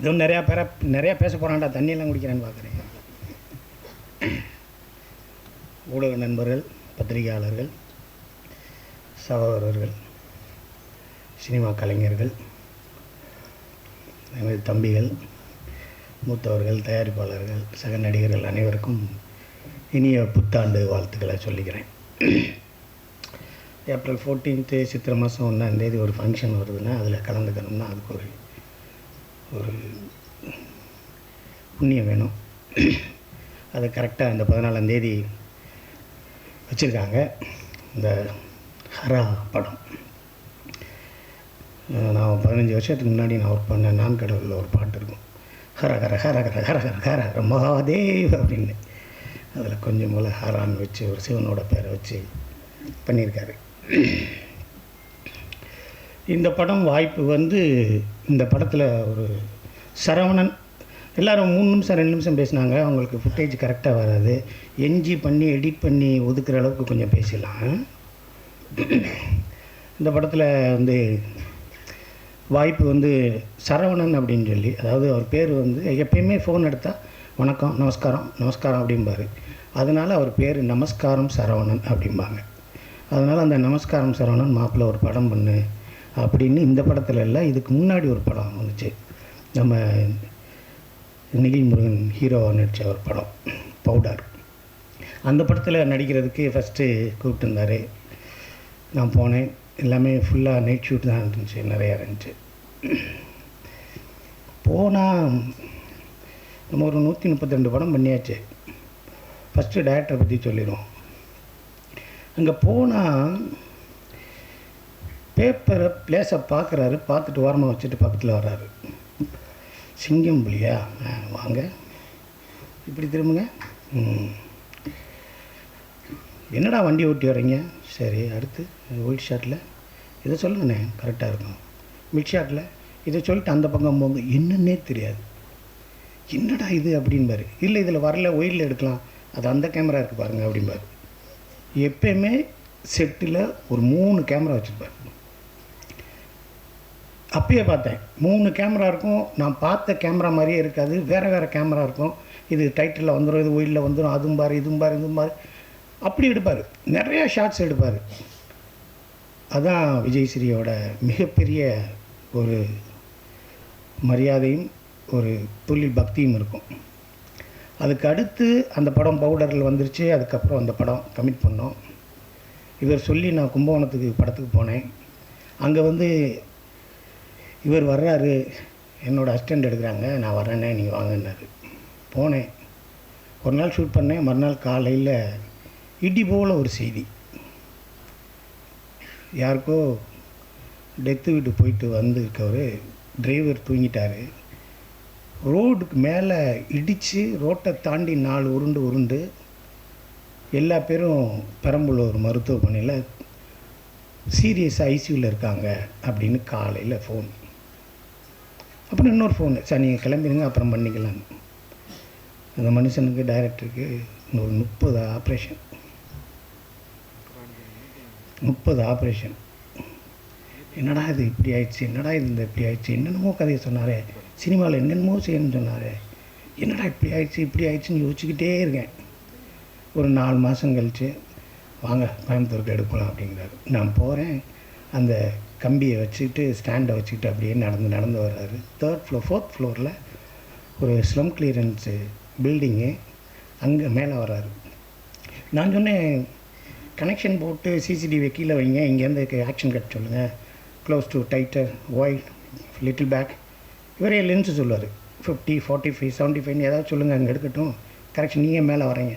ஏதோ நிறையா பேச போகிறான்டா, தண்ணியெல்லாம் குடிக்கிறேன்னு பார்க்குறேன். ஊடக நண்பர்கள், பத்திரிகையாளர்கள், சகோதரர்கள், சினிமா கலைஞர்கள், எனது தம்பிகள், மூத்தவர்கள், தயாரிப்பாளர்கள், சக நடிகர்கள் அனைவருக்கும் இனிய புத்தாண்டு வாழ்த்துக்களை சொல்லிக்கிறேன். ஏப்ரல் 14 சித்திரை மாதம் 1 ஒரு ஃபங்க்ஷன் வருதுன்னா அதில் கலந்துக்கணும்னா அதுக்கு ஒரு புண்ணியம் வேணும். அது கரெக்டாக இந்த 14 வச்சுருக்காங்க. இந்த ஹரா படம் நான் 15 வருஷத்துக்கு முன்னாடி நான் ஒர்க் பண்ண நான் கடவுளில் ஒரு பாட்டு இருக்கும், ஹர ஹர ஹர ஹர ஹர ஹர ஹர ஹர மகாதேவ் அப்படின்னு. அதில் கொஞ்சம் போல் ஹரான்னு வச்சு ஒரு சிவனோட பேரை வச்சு பண்ணியிருக்காரு. இந்த படம் வாய்ப்பு இந்த படத்தில் ஒரு சரவணன், எல்லோரும் 3 நிமிஷம் 2 நிமிஷம் பேசினாங்க. அவங்களுக்கு ஃபுட்டேஜ் கரெக்டாக வராது, என்ஜி பண்ணி எடிட் பண்ணி ஒதுக்குற அளவுக்கு கொஞ்சம் பேசிடலாம். இந்த படத்தில் வாய்ப்பு சரவணன் அப்படின்னு சொல்லி, அதாவது அவர் பேர் எப்பயுமே ஃபோன் எடுத்தால் வணக்கம் நமஸ்காரம் நமஸ்காரம் அப்படிம்பார். அதனால் அவர் பேர் நமஸ்காரம் சரவணன் அப்படிம்பாங்க. அதனால் அந்த நமஸ்காரம் சரவணன் மாப்பிள்ளை ஒரு படம் பண்ணு அப்படின்னு இந்த படத்தில் இல்லை, இதுக்கு முன்னாடி ஒரு படம் வந்துச்சு, நம்ம நிகில் முருகன் ஹீரோவாக நடித்த ஒரு படம் பவுடர். அந்த படத்தில் நடிக்கிறதுக்கு ஃபஸ்ட்டு கூப்பிட்டுருந்தார். நான் போனேன். எல்லாமே ஃபுல்லாக நைட் ஷூட் தான் இருந்துச்சு, நிறையா இருந்துச்சு. போனால் நம்ம ஒரு 132 படம் பண்ணியாச்சு. ஃபஸ்ட்டு டைரக்டரை பற்றி சொல்லிடுவோம். அங்கே போனால் பேப்பரை பிளேஸை பார்க்குறாரு, பார்த்துட்டு ஓரமாக வச்சுட்டு பக்கத்தில் வர்றாரு. சிங்கம் புலியா, வாங்க இப்படி திரும்புங்க, என்னடா வண்டி ஓட்டி வர்றீங்க, சரி அடுத்து ஒயிட் ஷாட்டில் இதை சொல்லுங்கண்ணே கரெக்டாக இருக்கும், மிட் ஷாட்டில் இதை சொல்லிட்டு அந்த பக்கம் போங்க, என்னன்னே தெரியாது, என்னடா இது அப்படின்பாரு. இல்லை இதில் வரல, ஒயிலில் எடுக்கலாம், அது அந்த கேமரா இருக்குது பாருங்கள் அப்படின்பாரு. எப்பயுமே செட்டில் ஒரு 3 கேமரா வச்சுருப்பார். அப்பயே பார்த்தேன் 3 கேமரா இருக்கும். நான் பார்த்த கேமரா மாதிரியே இருக்காது, வேறு கேமரா இருக்கும். இது டைட்டிலில் வந்துடும், இது ஒயிலில் வந்துடும், அதுவும் பாரு இதுவும் பாரு இதுவும் பாரு, அப்படி எடுப்பார். நிறையா ஷார்ட்ஸ் எடுப்பார். அதுதான் விஜய்ஸ்ரீயோட மிகப்பெரிய ஒரு மரியாதையும் ஒரு தொழில் பக்தியும் இருக்கும். அதுக்கு அடுத்து அந்த படம் பவுடரில் வந்துருச்சு. அதுக்கப்புறம் அந்த படம் கமிட் பண்ணோம். இவர் சொல்லி நான் கும்பகோணத்துக்கு படத்துக்கு போனேன். அங்கே இவர் வர்றாரு, என்னோடய அசிஸ்டண்ட் எடுக்கிறாங்க, நான் வர்றேன்னே நீங்கள் வாங்கினார். போனேன், ஒரு நாள் ஷூட் பண்ணேன். மறுநாள் காலையில் இடி போல் ஒரு செய்தி, யாருக்கோ டெத்து வீட்டு போயிட்டு வந்துருக்கவர் டிரைவர் தூங்கிட்டார், ரோடுக்கு மேலே இடித்து ரோட்டை தாண்டி 4 உருண்டு எல்லா பேரும் பெரம்பலூர் மருத்துவமனையில் சீரியஸ் ஐசியூவில் இருக்காங்க அப்படின்னு காலையில் ஃபோன். அப்புறம் இன்னொரு ஃபோனு, சார் நீங்கள் கிளம்பிடுங்க அப்புறம் பண்ணிக்கலான்னு. அந்த மனுஷனுக்கு டைரக்டருக்கு ஒரு 30 ஆப்ரேஷன் 30 ஆப்ரேஷன். என்னடா இது இப்படி ஆயிடுச்சு, என்னடா இது இப்படி ஆயிடுச்சு, என்னென்னமோ கதையை சொன்னார், சினிமாவில் என்னென்னமோ செய்யணும்னு சொன்னார், என்னடா இப்படி ஆயிடுச்சுன்னு யோசிச்சுக்கிட்டே இருக்கேன். ஒரு 4 மாதம் கழித்து வாங்க கோயம்புத்தூருக்கு எடுக்கலாம் அப்படிங்கிறாரு. நான் போகிறேன். அந்த கம்பியை வச்சுக்கிட்டு ஸ்டாண்டை வச்சுக்கிட்டு அப்படியே நடந்து வர்றாரு. 3rd ஃப்ளோர் 4th ஃப்ளோரில் ஒரு ஸ்லம் கிளியரன்ஸு பில்டிங்கு, அங்கே மேலே வர்றாரு. நான் சொன்னேன் கனெக்ஷன் போட்டு சிசிடிவி கீழே வைங்க, இங்கேருந்து ஆக்ஷன் கட் சொல்லுங்கள், close to tighter wide little back. இவரே லென்ஸு சொல்லுவார், 50 45 75 ஏதாவது சொல்லுங்கள், அங்கே எடுக்கட்டும், கரெக்ஷன் நீங்கள் மேலே வரீங்க,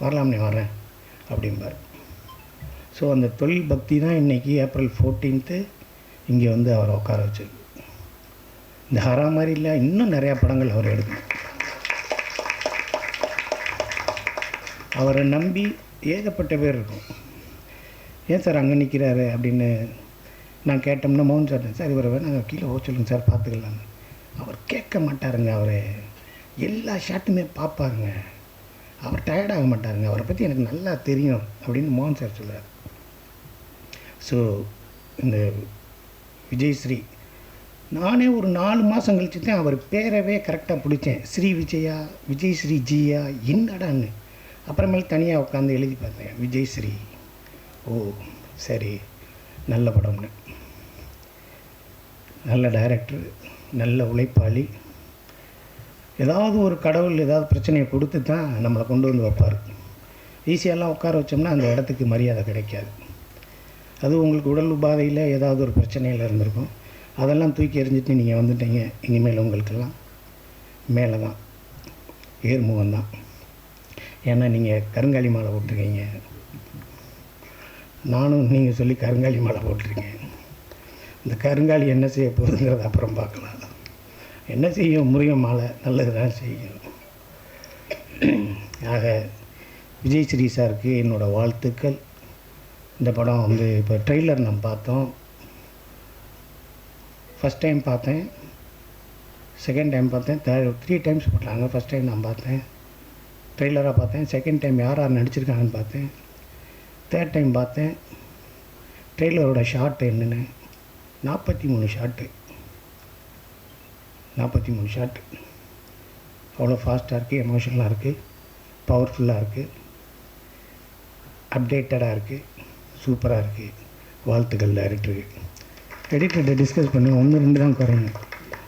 வரலாம்னே வரேன் அப்படிம்பார். ஸோ அந்த தொழில் பக்தி தான் இன்றைக்கி ஏப்ரல் 14 இங்கே அவரை உட்கார வச்சு. இந்த ஹரா மாதிரி இல்லை, இன்னும் நிறையா படங்கள் அவர் எடுக்கணும். அவரை நம்பி ஏகப்பட்ட பேர் இருக்கும். ஏன் சார் அங்கே நிற்கிறாரு அப்படின்னு நான் கேட்டோம்னா, மோகன் சார் இவரை வேணாங்க கீழே சொல்லுங்கள் சார் பார்த்துக்கலான்னு. அவர் கேட்க மாட்டாருங்க. அவர் எல்லா ஷாட்டுமே பார்ப்பாருங்க. அவர் டயர்டாக மாட்டாருங்க. அவரை பற்றி எனக்கு நல்லா தெரியும் அப்படின்னு மோகன் சார் சொல்கிறார். ஸோ இந்த விஜய்ஸ்ரீ நானே ஒரு 4 மாதம் கழிச்சு தான் அவர் பேரவே கரெக்டாக பிடிச்சேன். ஸ்ரீ விஜயா, விஜய் ஸ்ரீ ஜியா, என்னடான்னு. அப்புறமேல் தனியாக உட்காந்து எழுதி பார்த்தேன், விஜய் ஸ்ரீ. ஓ சரி, நல்ல படம்னு. நல்ல டைரக்டர், நல்ல உழைப்பாளி. ஏதாவது ஒரு கடவுள் ஏதாவது பிரச்சனையை கொடுத்து தான் நம்மளை கொண்டு வந்து வைப்பார். ஈஸியாலாம் உட்கார வச்சோம்னா அந்த இடத்துக்கு மரியாதை கிடைக்காது. அது உங்களுக்கு உடல் உபாதையில் ஏதாவது ஒரு பிரச்சனையில் இருந்திருக்கும், அதெல்லாம் தூக்கி எறிஞ்சிட்டு நீங்கள் வந்துட்டீங்க. இனிமேல் உங்களுக்கெல்லாம் மேலே தான், ஏர்முகம் தான். ஏன்னா நீங்கள் கருங்காலி மாலை போட்டிருக்கீங்க, நானும் நீங்கள் சொல்லி கருங்காலி மாலை போட்டிருக்கேன். இந்த கருங்காலி என்ன செய்ய போகுதுங்கிறத அப்புறம் பார்க்கலாம். என்ன செய்யும், முருகன் மாலை நல்லது தான் செய்யும். ஆக விஜய் ஸ்ரீ சாருக்கு என்னோடய வாழ்த்துக்கள். இந்த படம் வந்து இப்போ ட்ரெய்லர் நம்ம பார்த்தோம். ஃபஸ்ட் டைம் பார்த்தேன், செகண்ட் டைம் பார்த்தேன், 3 டைம்ஸ் போட்டாங்க. ஃபஸ்ட் டைம் நான் பார்த்தேன், ட்ரெய்லராக பார்த்தேன். செகண்ட் டைம் யார் யார் நடிச்சிருக்காங்கன்னு பார்த்தேன். தேர்ட் டைம் பார்த்தேன். ட்ரெய்லரோட ஷார்ட் என்னென்னு 43 ஷார்ட்டு, 43 ஷார்ட்டு. அவ்வளோ ஃபாஸ்ட்டாக இருக்குது, எமோஷனலாக இருக்குது, பவர்ஃபுல்லாக இருக்குது, அப்டேட்டடாக இருக்குது, சூப்பராக இருக்குது. வாழ்த்துக்கள் டைரக்டருக்கு. எடிட்டர்கிட்ட டிஸ்கஸ் பண்ணி 1-2 தான் குறையும்,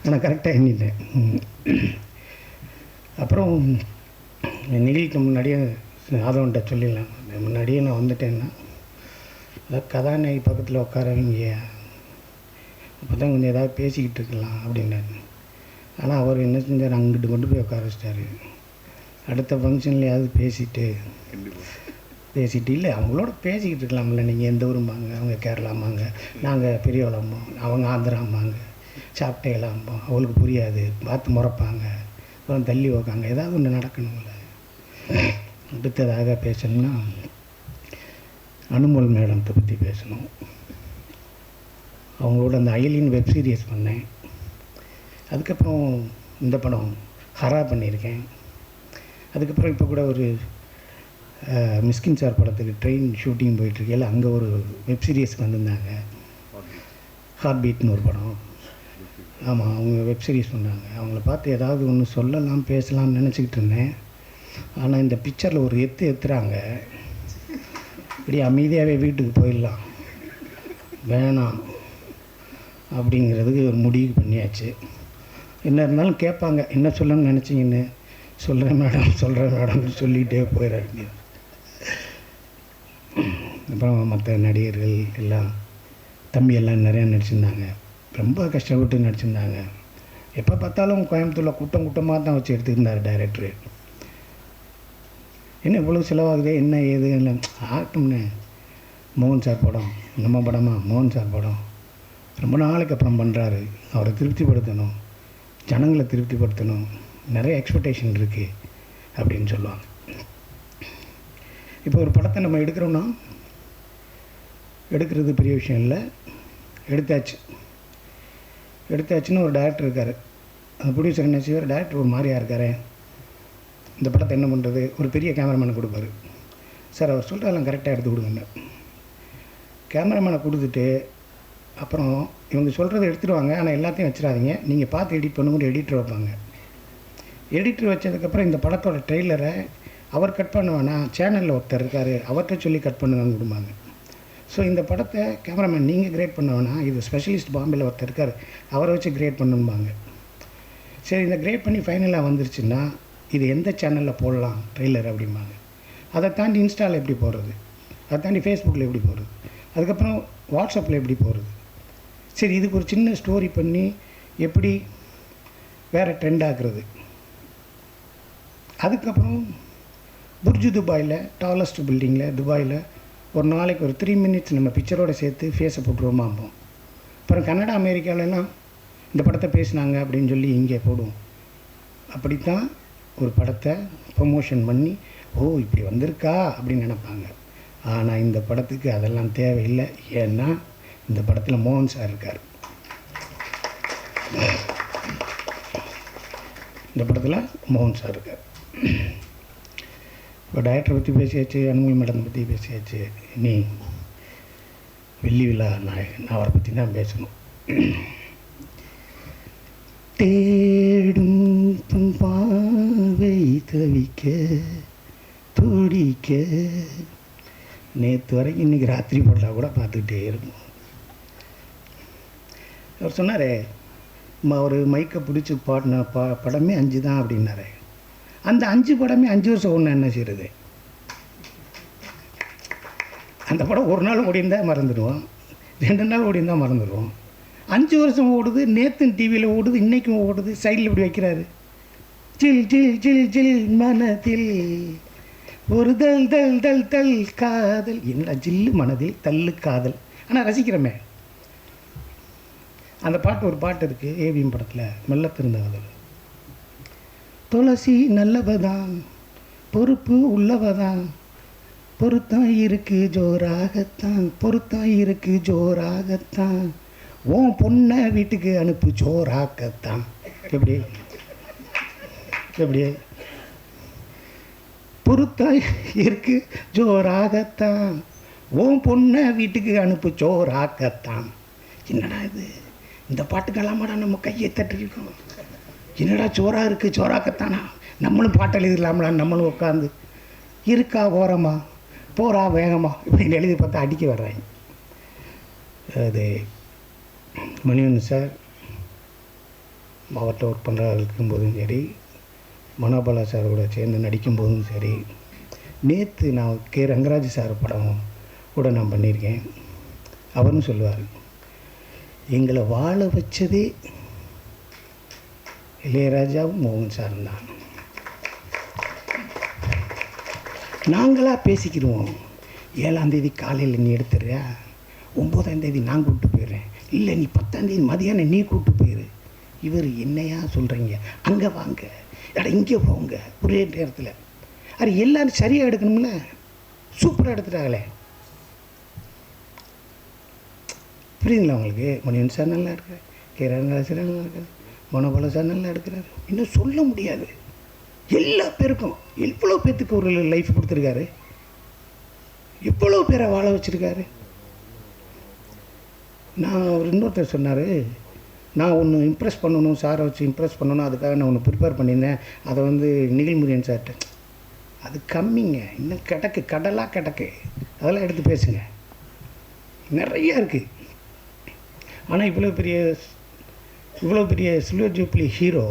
ஆனால் கரெக்டாக எண்ணிட்டேன். அப்புறம் நிகழ்ச்சிக்கு முன்னாடியே ஆதவன்கிட்ட சொல்லிடலாம், முன்னாடியே நான் வந்துட்டேன்னா அதாவது கதாநாயகி பக்கத்தில் உட்காரவங்க, அப்போ தான் கொஞ்சம் ஏதாவது பேசிக்கிட்டு இருக்கலாம் அப்படின்னாரு. ஆனால் அவர் என்ன செஞ்சார், அங்கிட்டு கொண்டு போய் உட்கார வச்சிட்டாரு. அடுத்த ஃபங்க்ஷன்லையாவது பேசிட்டு இல்லை, அவங்களோட பேசிக்கிட்டு இருக்கலாம்ல. நீங்கள் எந்த ஊரும்பாங்க, அவங்க கேரளாம்பாங்க, நாங்கள் பெரியவளம்போம், அவங்க ஆந்திராம்பாங்க, சாப்பிட்டேலாம்போம். அவங்களுக்கு புரியாது, பார்த்து முறைப்பாங்க, அப்புறம் தள்ளி வைக்காங்க. ஏதாவது ஒன்று நடக்கணும்ல. அடுத்ததாக பேசணும்னா அனுமோல் மேடத்தை பற்றி பேசணும். அவங்களோட அந்த அயலின் வெப் சீரிஸ் பண்ணேன். அதுக்கப்புறம் இந்த படம் ஹரா பண்ணியிருக்கேன். அதுக்கப்புறம் இப்போ கூட ஒரு மிஸ்கின் சார் படத்துக்கு ட்ரெயின் ஷூட்டிங் போயிட்டுருக்கையில் அங்கே ஒரு வெப் சீரிஸ் வந்திருந்தாங்க, ஹார்ட் பீட்னு ஒரு படம். ஆமாம், அவங்க வெப் சீரிஸ் பண்ணாங்க. அவங்கள பார்த்து ஏதாவது ஒன்று சொல்லலாம் பேசலாம்னு நினச்சிக்கிட்டு இருந்தேன். ஆனால் இந்த பிக்சரில் ஒரு எத்துறாங்க, இப்படி அமைதியாகவே வீட்டுக்கு போயிடலாம், வேணாம் அப்படிங்கிறதுக்கு ஒரு முடிவு பண்ணியாச்சு. என்ன இருந்தாலும் கேட்பாங்க, என்ன சொல்லணும்னு நினச்சிங்கன்னு. சொல்கிறேன் மேடம்னு சொல்லிகிட்டே போயிடாதீங்க. அப்புறம் மற்ற நடிகர்கள் எல்லாம், தம்பி எல்லாம் நிறையா நடிச்சிருந்தாங்க, ரொம்ப கஷ்டப்பட்டு நடிச்சிருந்தாங்க. எப்போ பார்த்தாலும் கோயம்புத்தூரில் கூட்டமாக தான் வச்சு எடுத்துருந்தார் டைரக்டரு. என்ன இவ்வளோ செலவாகுதே, என்ன ஏது இல்லை ஆகட்டும்னு. மோகன் சார் படம், நம்ம படமா, மோகன் சார் படம் ரொம்ப நாளைக்கு அப்புறம் பண்ணுறாரு. அவரை திருப்திப்படுத்தணும், ஜனங்களை திருப்திப்படுத்தணும், நிறைய எக்ஸ்பெக்டேஷன் இருக்குது அப்படின்னு சொல்லுவாங்க. இப்போ ஒரு படத்தை நம்ம எடுக்கிறோன்னா, எடுக்கிறது பெரிய விஷயம் இல்லை, எடுத்தாச்சுன்னு ஒரு டேரக்டர் இருக்கார். அந்த ப்ரொடியூசர் என்ன செய்வார், டேரக்டர் ஒரு மாதிரியாக இருக்கார், இந்த படத்தை என்ன பண்ணுறது, ஒரு பெரிய கேமராமேனை கொடுப்பாரு. சார் அவர் சொல்கிறதெல்லாம் கரெக்டாக எடுத்து கொடுங்க. கேமராமேனை கொடுத்துட்டு அப்புறம் இவங்க சொல்கிறத எடுத்துடுவாங்க, ஆனால் எல்லாத்தையும் வச்சிடாதீங்க, நீங்கள் பார்த்து எடிட் பண்ணும்போது எடிட்டர் வைப்பாங்க. எடிட்டர் வச்சதுக்கப்புறம் இந்த படத்தோட ட்ரெய்லரை அவர் கட் பண்ண வேணாம், சேனலில் ஒருத்தர் இருக்கார், அவர்கிட்ட சொல்லி கட் பண்ணுங்கன்னு கொடுப்பாங்க. ஸோ இந்த படத்தை கேமராமேன் நீங்கள் கிரேட் பண்ண வேணாம், இது ஸ்பெஷலிஸ்ட் பாம்பேயில் ஒருத்தர் இருக்கார், அவரை வச்சு கிரேட் பண்ணணும்பாங்க. சரி, இந்த கிரேட் பண்ணி ஃபைனலாக வந்துருச்சுன்னா இது எந்த சேனலில் போடலாம் ட்ரெய்லர் அப்படிம்பாங்க. அதை தாண்டி இன்ஸ்டாவில் எப்படி போடுறது, அதை தாண்டி ஃபேஸ்புக்கில் எப்படி போடுறது, அதுக்கப்புறம் வாட்ஸ்அப்பில் எப்படி போடுறது. சரி, இதுக்கு ஒரு சின்ன ஸ்டோரி பண்ணி எப்படி வேறு ட்ரெண்ட் ஆக்குறது. அதுக்கப்புறம் புர்ஜு துபாயில், டாலஸ்ட் பில்டிங்கில் துபாயில் ஒரு நாளைக்கு ஒரு 3 மினிட்ஸ் நம்ம பிக்சரோடு சேர்த்து ஃபேஸை போட்டுருவோமாம்போம். அப்புறம் கனடா அமெரிக்காவிலலாம் இந்த படத்தை பேசினாங்க அப்படின்னு சொல்லி இங்கே போடுவோம். அப்படித்தான் ஒரு படத்தை ப்ரொமோஷன் பண்ணி, ஓ இப்படி வந்திருக்கா அப்படின்னு நினைப்பாங்க. ஆனால் இந்த படத்துக்கு அதெல்லாம் தேவையில்லை. ஏன்னா இந்த படத்தில் மோகன் சார் இருக்கார். இந்த படத்தில் மோகன் சார் இருக்கார். இப்போ டைரக்டரை பற்றி பேசியாச்சு, அனுமதி மேடம் பற்றி பேசியாச்சு. இனி வெள்ளி விழா நாயகன், அவரை பற்றி தான் பேசணும். தேடும் பாவை தவிக்க துடிக்க. நேற்று வரைக்கும் இன்றைக்கி ராத்திரி போட்டால் கூட பார்த்துக்கிட்டே இருக்கும். அவர் சொன்னார், ஒரு மைக்கை பிடிச்சி பாடின படமே 5 தான் அப்படின்னாரு. அந்த 5 படமே 5 வருஷம் ஒன்று என்ன செய்கிறது? அந்த படம் ஒரு நாள் ஓடிந்தால் மறந்துடுவோம், 2 நாள் ஓடிந்தால் மறந்துடுவோம். 5 வருஷம் ஓடுது, நேற்றும் டிவியில் ஓடுது, இன்றைக்கும் ஓடுது. சைடில் இப்படி வைக்கிறாரு, ஜில் ஜில் ஜில் ஜில் மனதில் ஒரு தல் தல் தல் தல் காதல். என்னடா ஜில்லு மனதில் தள்ளு காதல். ஆனால் ரசிக்கிறோமே. அந்த பாட்டு, ஒரு பாட்டு இருக்குது ஏவிஎம் படத்தில், மெல்ல திருந்தவதல். துளசி நல்லவதான், பொறுப்பு உள்ளவதான், பொருத்தம் இருக்கு ஜோராகத்தான், பொருத்தம் இருக்கு ஜோராகத்தான், உன் பொண்ணை வீட்டுக்கு அனுப்பு ஜோராகத்தான். எப்படி எப்படி பொருத்தம் இருக்கு ஜோராகத்தான், உன் பொண்ணை வீட்டுக்கு அனுப்பு ஜோராகத்தான். என்னடா இது, இந்த பாட்டுக்கெல்லாமாடா நம்ம கையை தட்டிருக்கோம். என்னடா சோறாக இருக்குது சோறாக்கத்தானா, நம்மளும் பாட்டு எழுதிடலாமடா. நம்மளும் உட்காந்து இருக்கா ஓரமா போகிறா வேகமா இப்படின்னு எழுதி பார்த்தா அடிக்க வர்றாங்க. அது மணிவண்ணன் சார் அவர்கிட்ட ஒர்க் பண்ணுறா இருக்கும்போதும் சரி, மனோபாலா சார் கூட சேர்ந்து நடிக்கும்போதும் சரி, நேற்று நான் கே ரங்கராஜ் சார் படம் கூட நான் பண்ணியிருக்கேன். அவரும் சொல்லுவார், எங்களை வாழ வச்சதே இளையராஜாவும் மோகன் சாரும் தான். நாங்களாக பேசிக்கிடுவோம். 7ஆம் தேதி காலையில் நீ எடுத்துறியா, 9ஆம் தேதி நான் கூப்பிட்டு போயிடுறேன், இல்லை நீ 10ஆம் தேதி மதியானம் நீ கூப்பிட்டு போயிரு. இவர் என்னையா சொல்கிறீங்க, அங்கே வாங்க, இட இங்கே போங்க, ஒரே நேரத்தில். அது எல்லோரும் சரியாக எடுக்கணும்ல, சூப்பராக எடுத்துட்டாங்களே. புரியுதுங்களா உங்களுக்கு? மணிவன் சார் நல்லா இருக்கிறார், கே ரங்கராஜ் சார் நல்லா இருக்கார், மனோபாலா சார் நல்லா எடுக்கிறார். இன்னும் சொல்ல முடியாது. எல்லா பேருக்கும் எவ்வளோ பேர்த்துக்கு ஒரு லைஃப் கொடுத்துருக்காரு, எவ்வளோ பேரை வாழ வச்சுருக்காரு. நான் ஒரு இன்னொருத்தர் சொன்னார், நான் ஒன்று இம்ப்ரெஸ் பண்ணணும், சாரை வச்சு இம்ப்ரெஸ் பண்ணணும், அதுக்காக நான் ஒன்று ப்ரிப்பேர் பண்ணியிருந்தேன், அதை வந்து நிகில்முரியன் சார்ட்ட. அது கம்மிங்க, இன்னும் கிடக்கு, கடலாக கிடக்கு, அதெல்லாம் எடுத்து பேசுங்க, நிறையா இருக்குது. ஆனால் இவ்வளோ பெரிய சில்வர் ஜூப்ளி ஹீரோ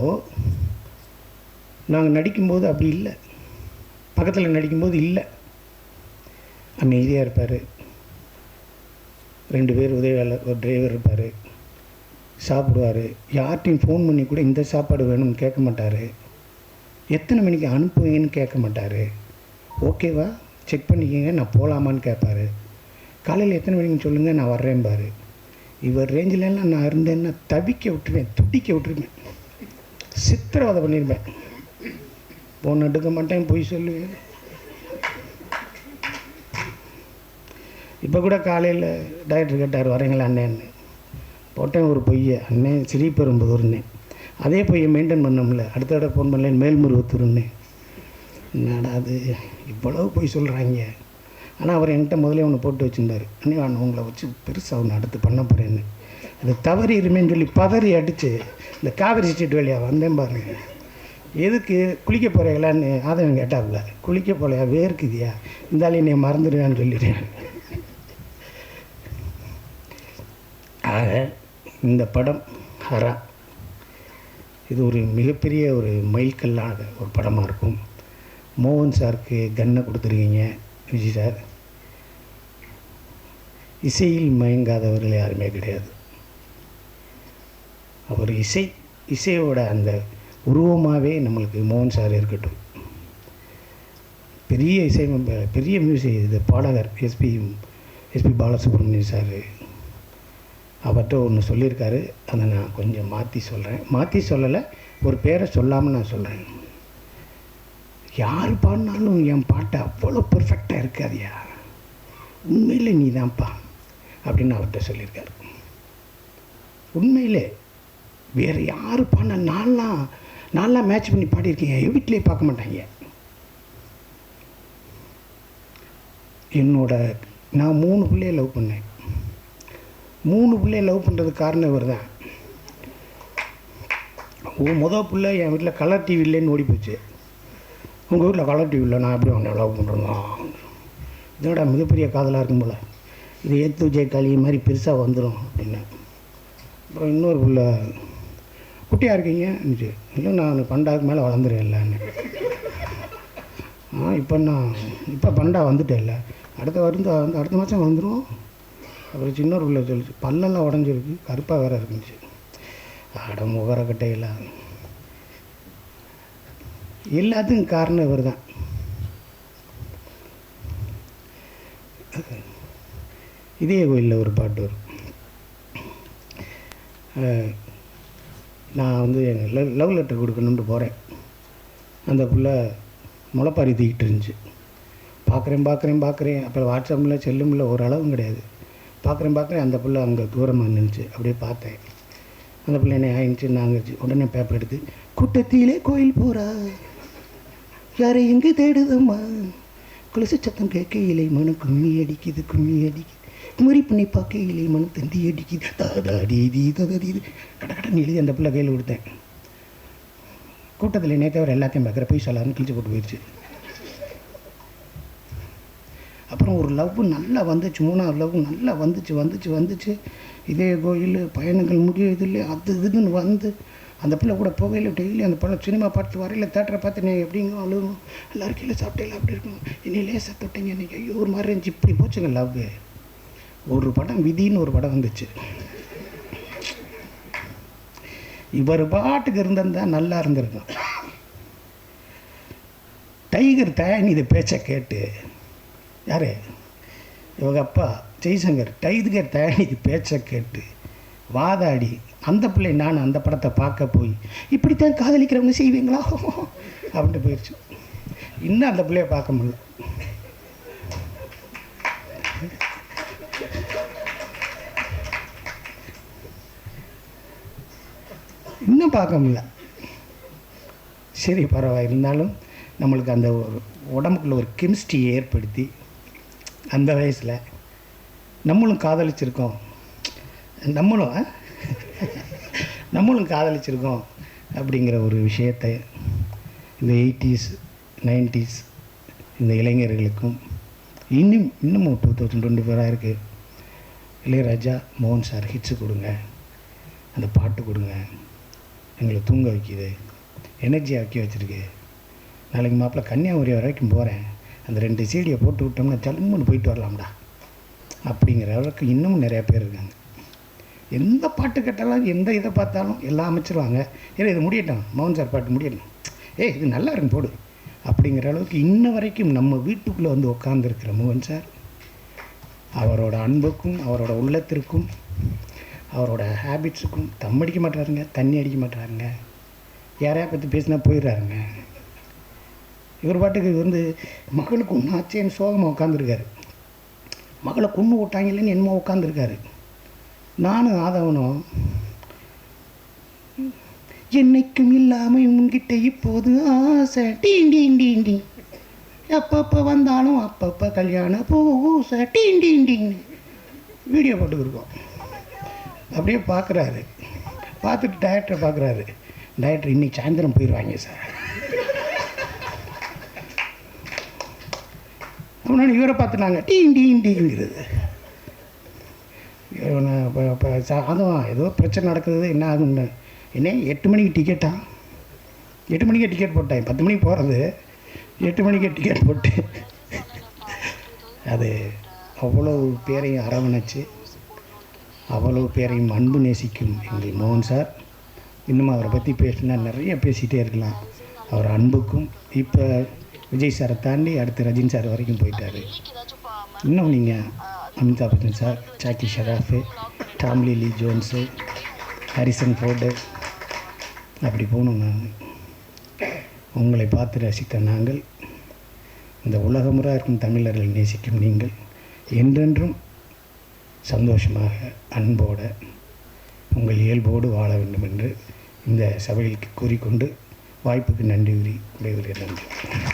நாங்கள் நடிக்கும்போது அப்படி இல்லை, பக்கத்தில் நடிக்கும்போது இல்லை. அமைதியாக இருப்பார், 2 பேர் உதவியாளர், ஒரு டிரைவர் இருப்பார், சாப்பிடுவார். யார்ட்டையும் ஃபோன் பண்ணி கூட இந்த சாப்பாடு வேணும்னு கேட்க மாட்டார், எத்தனை மணிக்கு அனுப்புவீங்கன்னு கேட்க மாட்டார். ஓகேவா செக் பண்ணிக்கங்க, நான் போகலாமான்னு கேட்பார். காலையில் எத்தனை மணிக்கு சொல்லுங்கள், நான் வர்றேன்பார். இவர் ரேஞ்சிலெல்லாம் நான் இருந்தேன்னா தவிக்க விட்டுருவேன், துடிக்க விட்டுருவேன், சித்திரவதை பண்ணியிருப்பேன். ஃபோன் எடுக்க மாட்டேன், பொய் சொல்லுவேன். இப்போ கூட காலையில் டாக்டர் கேட்டார், வரீங்களா அண்ணேன்னு. போட்டேன் ஒரு பொய்யை, அண்ணன் ஸ்ரீபெரும்புதூர்னேன். அதே பொய்யை மெயின்டைன் பண்ணோம்ல, அடுத்த தடவை ஃபோன் பண்ணலேன் மேல்முருகத்தூர்னேன். என்னடா அது இவ்வளவு பொய் சொல்கிறாங்க. ஆனால் அவர் என்கிட்ட முதலே ஒன்று போட்டு வச்சுருந்தார், அண்ணே நான் உங்களை வச்சு பெருசாக ஒன்று அடுத்து பண்ண போகிறேன்னு. அது தவறி இருமேன்னு சொல்லி பதறி அடித்து இந்த காவிரி ஸ்ட்ரீட் வழியாக வந்தேன் பாருங்க. எதுக்கு குளிக்க போகிறீங்களான்னு ஆதவன் கேட்டாப்புல. குளிக்க போகலையா, வேர்க்குதியா, இருந்தாலும் என்னை மறந்துடுவேன்னு சொல்லிடுறேன். ஆக இந்த படம் ஹரா, இது ஒரு மிகப்பெரிய ஒரு மைல்கல்லான ஒரு படமாக இருக்கும். மோகன் சாருக்கு கன்னை கொடுத்துருக்கீங்க விஜய் சார். இசையில் மயங்காதவர்கள் யாருமே கிடையாது. அவர் இசையோட அந்த உருவமாகவே நம்மளுக்கு மோகன் சார் இருக்கட்டும். பெரிய பெரிய மியூசிக் இது பாடகர் எஸ்பி பாலசுப்ரமணியம் சார். அவர்கிட்ட ஒன்று சொல்லியிருக்காரு, அதை நான் கொஞ்சம் மாற்றி சொல்கிறேன். மாற்றி சொல்லலை, ஒரு பேரை சொல்லாமல் நான் சொல்கிறேன். யார் பாடினாலும் என் பாட்டை அவ்வளோ பெர்ஃபெக்டாக இருக்காதியா, உண்மையில் நீ தான்ப்பா அப்படின்னு அவர்கிட்ட சொல்லியிருக்காரு. உண்மையிலே வேறு யார் பாடினா நான்லாம் மேட்ச் பண்ணி பாடியிருக்கேன், என் வீட்டிலே பார்க்க மாட்டாங்க. நான் 3 பிள்ளையை லவ் பண்ணேன். 3 பிள்ளையை லவ் பண்ணுறதுக்கு காரணம் இவர் தான். மொதல் பிள்ளை என் வீட்டில் கலர் டிவி இல்லைன்னு ஓடி போச்சு. உங்கள் வீட்டில் கலர் டிவி இல்லை, நான் எப்படி அவனை லவ் பண்ணுறேன்னா, இதோட மிகப்பெரிய காதலாக இருக்கும் போல், இது ஏத்து விஜய் காளி மாதிரி பெருசாக வந்துடும் அப்படின்னு. அப்புறம் இன்னொரு பிள்ளை, குட்டியாக இருக்கீங்க இருந்துச்சு. இல்லை நான் 12க்கு மேலே வளர்ந்துருவேன் இல்லைன்னு. இப்போ பண்டா வந்துட்டேன் இல்லை, அடுத்த மாதம் வந்துடும். அப்புறம் சின்ன பிள்ளை சொல்லிச்சு, பல்லெல்லாம் உடஞ்சிருக்கு, கருப்பாக வேறு இருந்துச்சு. அட முகரக்கட்டையில் எல்லாத்துக்கும் காரணம் இவர் தான். இதே கோயிலில் ஒரு பாட்டு வரும். நான் வந்து எங்கள் லவ் லெட்டர் கொடுக்கணுன்ட்டு போகிறேன். அந்த பிள்ளை முளைப்பாரி தூக்கிட்டு இருந்துச்சு. பார்க்குறேன். அப்புறம் வாட்ஸ்அப்பில் செல்லுமில்ல ஒரு அளவும் கிடையாது. பார்க்குறேன். அந்த பிள்ளை அங்கே தூரமாக நின்றுச்சு. அப்படியே பார்த்தேன். அந்த பிள்ளை என்ன ஆயிடுச்சு நாங்கச்சு. உடனே பேப்பர் எடுத்து, கூட்டத்திலே கோயில் போகிறா, யாரை எங்கே தேடுதம்மா, குலசு சத்தம் கேட்கையிலே மனம் கும்மி அடிக்குது, குமரி பண்ணி பார்க்கையிலே மனம் தண்டி அடிக்குது, ததாடி கடன்னு எழுதி அந்த பிள்ளை கையில் கொடுத்தேன். கூட்டத்தில் நேற்றவர் எல்லாத்தையும் பார்க்குற போய் சொல்லாருன்னு கிழிச்சு போட்டு போயிடுச்சு. அப்புறம் ஒரு லவ் நல்லா வந்துச்சு, 3வது லவ் நல்லா வந்துச்சு. இதே கோயில் பயணங்கள் முடியுது இல்லை, அது இதுன்னு வந்து அந்த பிள்ளை கூட போகையில் டெய்லி அந்த படம் சினிமா பார்த்து வரையில் தேட்டரை பார்த்து நீ எப்படிங்க அழுகும், எல்லாருக்கும் இல்லை சாப்பிட்டே அப்படி இருக்கும், என்னை லேசாக தொட்டீங்க, இன்றைக்கி ஐயோ ஒரு மாதிரி இருந்துச்சு. இப்படி போச்சுங்க லவ். ஒரு படம் விதின்னு ஒரு படம் வந்துச்சு. இவர் பாட்டுக்கு இருந்திருந்தா நல்லா இருந்திருக்கும். டைகர் தயானி இதை பேச்சை கேட்டு, யார் இவங்க அப்பா ஜெய்சங்கர், டைகர் தயானி இது பேச்சை கேட்டு வாதாடி அந்த பிள்ளை நான் அந்த படத்தை பார்க்க போய் இப்படித்தான் காதலிக்கிறவங்க செய்வீங்களா அப்படின்ட்டு போயிடுச்சு. இன்னும் அந்த பிள்ளைய பார்க்க முடியல. இன்னும் பார்க்க முடியல. சரி பரவாயில்ல, இருந்தாலும் நம்மளுக்கு அந்த ஒரு உடம்புக்குள்ள ஒரு கெமிஸ்ட்ரி ஏற்படுத்தி அந்த வயசில் நம்மளும் காதலிச்சிருக்கோம் அப்படிங்கிற ஒரு விஷயத்தை இந்த 80s 90s இந்த இளைஞர்களுக்கும் இன்னமும் 2024 இருக்குது. இளையராஜா, மோகன் சார் ஹிட்ஸு கொடுங்க, அந்த பாட்டு கொடுங்க, எங்களை தூங்க வைக்கிது, எனர்ஜியாக வைக்க வச்சுருக்கு. நாளைக்கு மாப்பிள்ளை கன்னியாகுமரி வரைக்கும் போகிறேன், அந்த 2 சீடியை போட்டு விட்டோம்னா ஜல்முன்னு போயிட்டு வரலாம்டா அப்படிங்கிற அளவுக்கு இன்னமும் நிறையா பேர் இருக்காங்க. எந்த பாட்டு கேட்டாலும் எந்த இதை பார்த்தாலும் எல்லாம் அமைச்சிருவாங்க. ஏன்னா இது முடியட்டும், மோகன் சார் பாட்டு முடியட்டும், இது நல்லா இருக்கும் போடு அப்படிங்கிற அளவுக்கு இன்ன வரைக்கும் நம்ம வீட்டுக்குள்ளே வந்து உட்காந்துருக்கிற மோகன் சார், அவரோட அன்புக்கும் அவரோட உள்ளத்திற்கும் அவரோட ஹேபிட்ஸுக்கும் தம் அடிக்க மாட்டாருங்க, தண்ணி அடிக்க மாட்டாருங்க, யாரையா பற்றி பேசினா போயிடுறாருங்க. இவர் பாட்டுக்கு வந்து மகளுக்கு ஒன்று ஆச்சேன்னு சோகமாக உட்காந்துருக்காரு. மகளை கொண்டு விட்டாங்கன்னு என்னமோ உட்காந்துருக்காரு. நானும் ஆதவனும் என்னைக்கும் இல்லாமல் உங்ககிட்ட இப்போது ஆசை டீண்டி அப்பப்போ வந்தாலும் அப்பப்போ கல்யாணம் பூசை டீண்டின்னு வீடியோ போட்டுக்கிருக்கோம். அப்படியே பார்க்குறாரு. பார்த்துட்டு டைரக்டரை பார்க்குறாரு. டைரக்டர் இன்றைக்கி சாயந்தரம் போயிடுவாங்க சார். அப்படின்னா இவரை பார்த்து நாங்கள் டீங்கிறது அதுவும் ஏதோ பிரச்சனை நடக்குது, என்ன ஆகுன்னு என்ன 8 மணிக்கு டிக்கெட்டா, 8 மணிக்கே டிக்கெட் போட்டேன். 10 மணிக்கு போகிறது, 8 மணிக்கே டிக்கெட் போட்டு அது அவ்வளோ பேரையும் அரவணைச்சு அவ்வளோ பேரையும் அன்பு நேசிக்கும் எங்கள் மோகன் சார். இன்னும் அவரை பற்றி பேசினா நிறைய பேசிகிட்டே இருக்கலாம். அவர் அன்புக்கும் இப்போ விஜய் சாரை தாண்டி அடுத்து ரஜினி சார் வரைக்கும் போயிட்டார். இன்னும் நீங்கள் அமிதாப் பச்சன் சார், ஜாக்கி ஷெராஃபு, டாம்லி லீ ஜோன்ஸு, ஹாரிசன் ஃபோர்டு அப்படி போகணும். நான் உங்களை பார்த்து ரசித்த நாங்கள், இந்த உலகமுறை இருக்கும் தமிழர்கள் நேசிக்கும் நீங்கள் என்றென்றும் சந்தோஷமாக அன்போடு உங்கள் இயல்போடு வாழ வேண்டும் என்று இந்த சபைக்கு கூறிக்கொண்டு வாய்ப்புக்கு நன்றி கூறி விடைபெறுகிறேன். நன்றி.